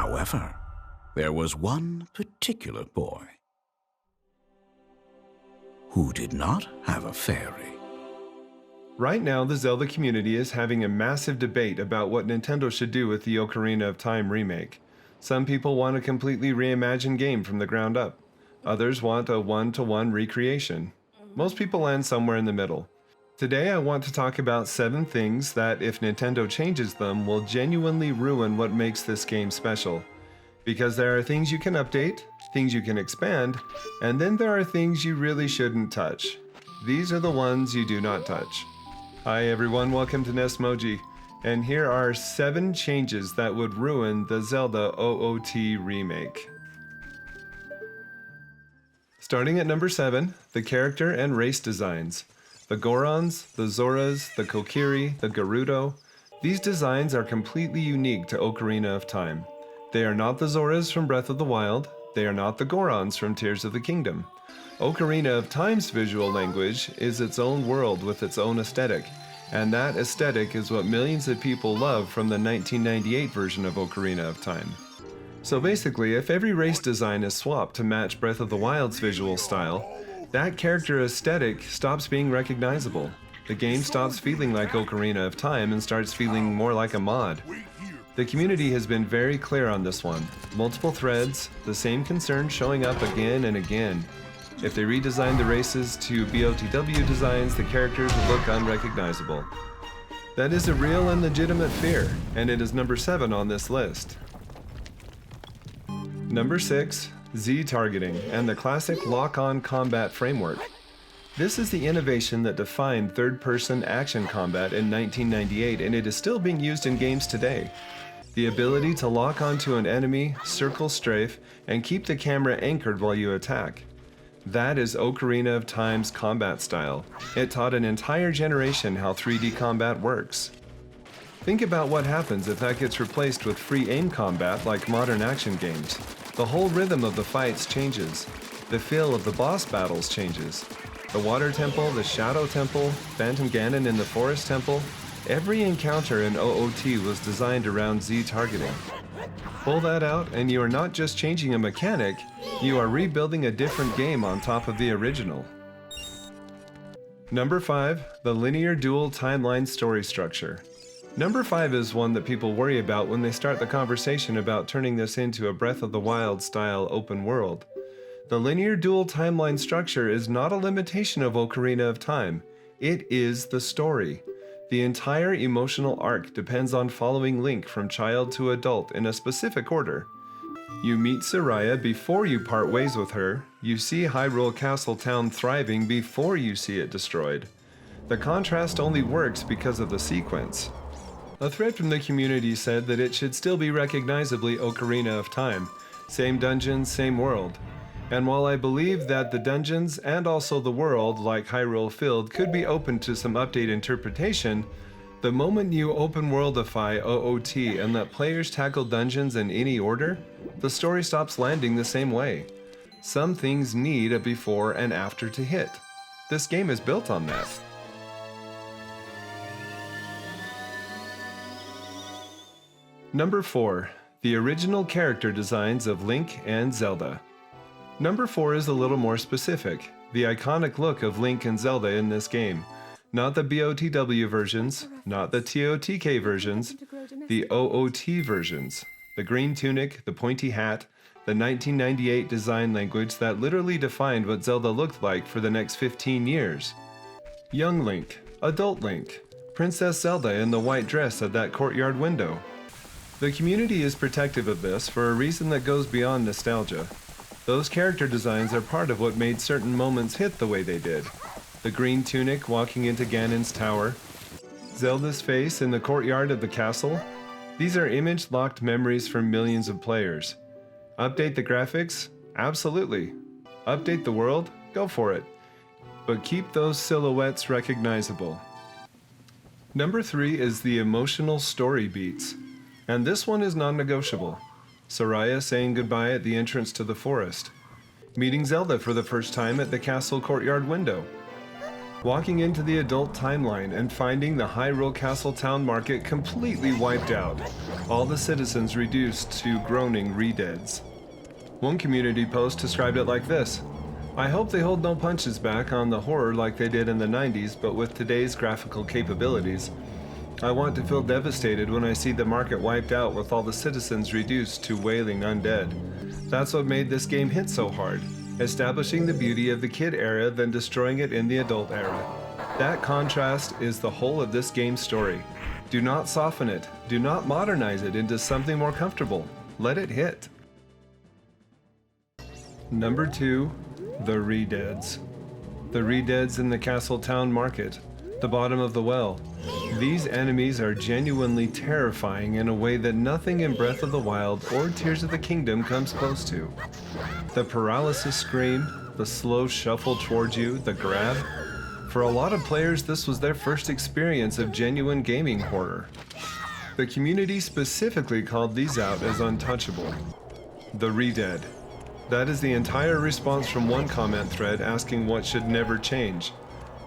However, there was one particular boy who did not have a fairy. Right now, the Zelda community is having a massive debate about what Nintendo should do with the Ocarina of Time remake. Some people want a completely reimagined game from the ground up. Others want a one-to-one recreation. Most people land somewhere in the middle. Today I want to talk about 7 things that, if Nintendo changes them, will genuinely ruin what makes this game special. Because there are things you can update, things you can expand, and then there are things you really shouldn't touch. These are the ones you do not touch. Hi everyone, welcome to Nestmoji, and here are 7 changes that would ruin the Zelda OOT remake. Starting at number 7, the character and race designs. The Gorons, the Zoras, the Kokiri, the Gerudo. These designs are completely unique to Ocarina of Time. They are not the Zoras from Breath of the Wild. They are not the Gorons from Tears of the Kingdom. Ocarina of Time's visual language is its own world with its own aesthetic, and that aesthetic is what millions of people love from the 1998 version of Ocarina of Time. So basically, if every race design is swapped to match Breath of the Wild's visual style, that character aesthetic stops being recognizable. The game stops feeling like Ocarina of Time and starts feeling more like a mod. The community has been very clear on this one. Multiple threads, the same concerns showing up again and again. If they redesign the races to BOTW designs, the characters would look unrecognizable. That is a real and legitimate fear, and it is number 7 on this list. Number 6. Z-targeting and the classic lock-on combat framework. This is the innovation that defined third-person action combat in 1998, and it is still being used in games today. The ability to lock onto an enemy, circle strafe, and keep the camera anchored while you attack. That is Ocarina of Time's combat style. It taught an entire generation how 3D combat works. Think about what happens if that gets replaced with free aim combat like modern action games. The whole rhythm of the fights changes. The feel of the boss battles changes. The Water Temple, the Shadow Temple, Phantom Ganon in the Forest Temple, every encounter in OOT was designed around Z-targeting. Pull that out and you are not just changing a mechanic, you are rebuilding a different game on top of the original. Number 5, the linear dual timeline story structure. Number 5 is one that people worry about when they start the conversation about turning this into a Breath of the Wild style open world. The linear dual timeline structure is not a limitation of Ocarina of Time. It is the story. The entire emotional arc depends on following Link from child to adult in a specific order. You meet Soraya before you part ways with her. You see Hyrule Castle Town thriving before you see it destroyed. The contrast only works because of the sequence. A thread from the community said that it should still be recognizably Ocarina of Time. Same dungeons, same world. And while I believe that the dungeons and also the world, like Hyrule Field, could be open to some update interpretation, the moment you open-worldify OOT and let players tackle dungeons in any order, the story stops landing the same way. Some things need a before and after to hit. This game is built on that. Number 4. The original character designs of Link and Zelda. Number 4 is a little more specific. The iconic look of Link and Zelda in this game. Not the BOTW versions, not the TOTK versions, the OOT versions. The green tunic, the pointy hat, the 1998 design language that literally defined what Zelda looked like for the next 15 years. Young Link, adult Link, Princess Zelda in the white dress at that courtyard window. The community is protective of this for a reason that goes beyond nostalgia. Those character designs are part of what made certain moments hit the way they did. The green tunic walking into Ganon's tower, Zelda's face in the courtyard of the castle. These are image-locked memories for millions of players. Update the graphics? Absolutely. Update the world? Go for it. But keep those silhouettes recognizable. Number 3 is the emotional story beats. And this one is non-negotiable. Soraya saying goodbye at the entrance to the forest. Meeting Zelda for the first time at the castle courtyard window. Walking into the adult timeline and finding the Hyrule Castle Town Market completely wiped out, all the citizens reduced to groaning ReDeads. One community post described it like this: "I hope they hold no punches back on the horror like they did in the 90s, but with today's graphical capabilities. I want to feel devastated when I see the market wiped out with all the citizens reduced to wailing undead. That's what made this game hit so hard. Establishing the beauty of the kid era, then destroying it in the adult era. That contrast is the whole of this game's story. Do not soften it. Do not modernize it into something more comfortable. Let it hit." Number 2. The ReDeads. The ReDeads in the Castle Town Market, the bottom of the well. These enemies are genuinely terrifying in a way that nothing in Breath of the Wild or Tears of the Kingdom comes close to. The paralysis scream, the slow shuffle towards you, the grab. For a lot of players, this was their first experience of genuine gaming horror. The community specifically called these out as untouchable. The ReDead. That is the entire response from one comment thread asking what should never change.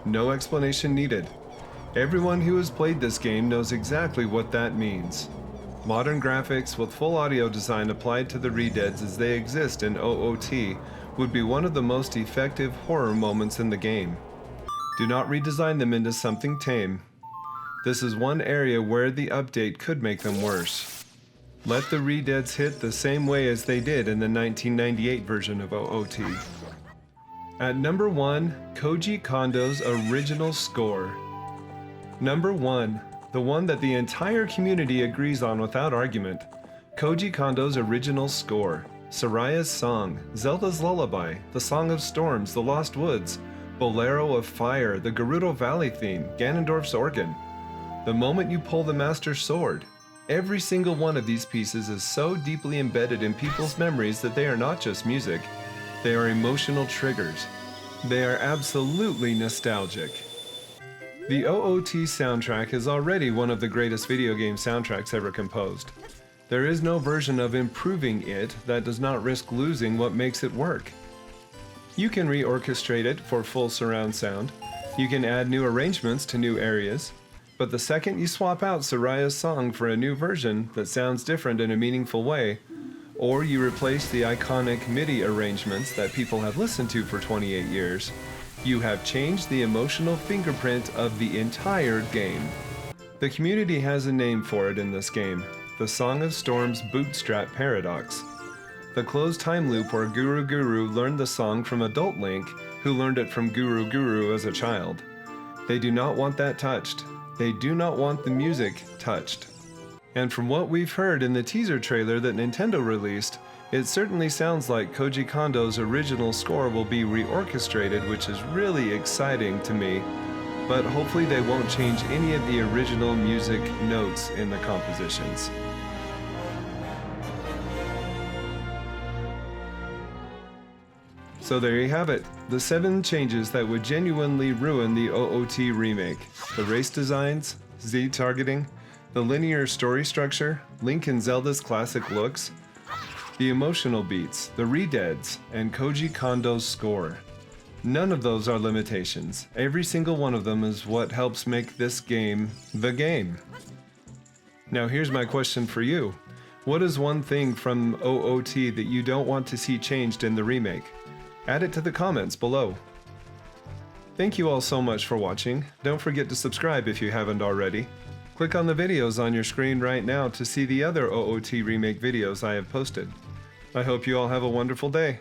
No explanation needed. Everyone who has played this game knows exactly what that means. Modern graphics with full audio design applied to the ReDeads as they exist in OOT would be one of the most effective horror moments in the game. Do not redesign them into something tame. This is one area where the update could make them worse. Let the ReDeads hit the same way as they did in the 1998 version of OOT. At number 1, Koji Kondo's original score. Number 1, the one that the entire community agrees on without argument. Koji Kondo's original score. Soraya's Song, Zelda's Lullaby, The Song of Storms, The Lost Woods, Bolero of Fire, the Gerudo Valley theme, Ganondorf's organ. The moment you pull the Master Sword. Every single one of these pieces is so deeply embedded in people's memories that they are not just music. They are emotional triggers. They are absolutely nostalgic. The OOT soundtrack is already one of the greatest video game soundtracks ever composed. There is no version of improving it that does not risk losing what makes it work. You can reorchestrate it for full surround sound. You can add new arrangements to new areas. But the second you swap out Soraya's Song for a new version that sounds different in a meaningful way, or you replace the iconic MIDI arrangements that people have listened to for 28 years, you have changed the emotional fingerprint of the entire game. The community has a name for it in this game, the Song of Storms Bootstrap Paradox. The closed time loop where Guru Guru learned the song from adult Link, who learned it from Guru Guru as a child. They do not want that touched. They do not want the music touched. And from what we've heard in the teaser trailer that Nintendo released, it certainly sounds like Koji Kondo's original score will be reorchestrated, which is really exciting to me, but hopefully they won't change any of the original music notes in the compositions. So there you have it, the 7 changes that would genuinely ruin the OOT remake. The race designs, Z targeting, the linear story structure, Link and Zelda's classic looks, the emotional beats, the ReDeads, and Koji Kondo's score. None of those are limitations. Every single one of them is what helps make this game the game. Now here's my question for you. What is one thing from OOT that you don't want to see changed in the remake? Add it to the comments below. Thank you all so much for watching. Don't forget to subscribe if you haven't already. Click on the videos on your screen right now to see the other OOT remake videos I have posted. I hope you all have a wonderful day.